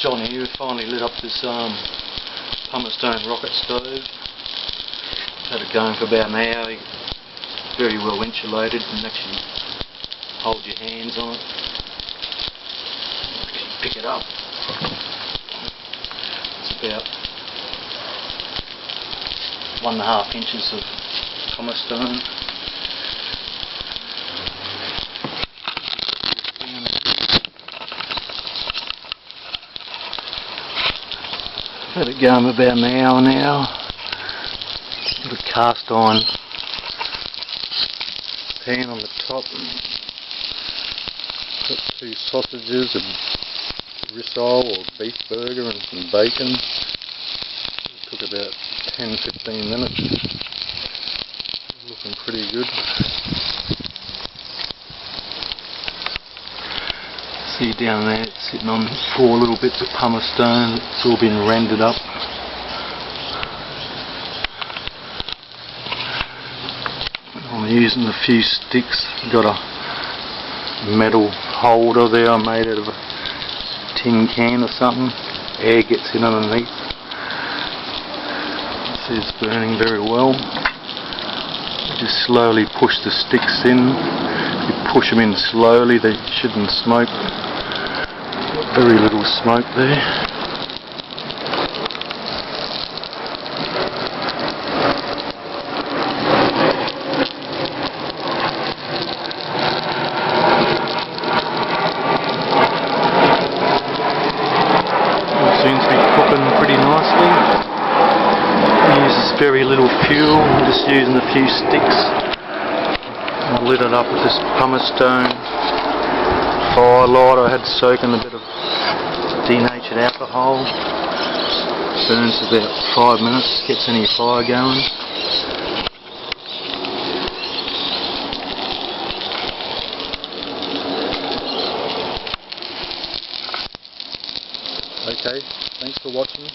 John here finally lit up this pumice stone rocket stove. Had it going for about an hour. Very well insulated, and actually hold your hands on it. Actually pick it up. It's about 1.5 inches of pumice stone. Let it go about an hour now. Got a cast iron pan on the top. Got 2 sausages, a rissole or beef burger and some bacon. It took about 10-15 minutes. Looking pretty good. See down there, it's sitting on 4 little bits of pumice stone. It's all been rendered up. I'm using a few sticks. Got a metal holder there I made out of a tin can or something. Air gets in underneath. See, it's burning very well. Just slowly push the sticks in. You push them in slowly, they shouldn't smoke. Very little smoke there. It seems to be cooking pretty nicely. It uses very little fuel. I'm just using a few sticks. I lit it up with this pumice stone fire lighter. I had soaked in a bit of denatured alcohol. Burns for about 5 minutes, gets any fire going. Okay, thanks for watching.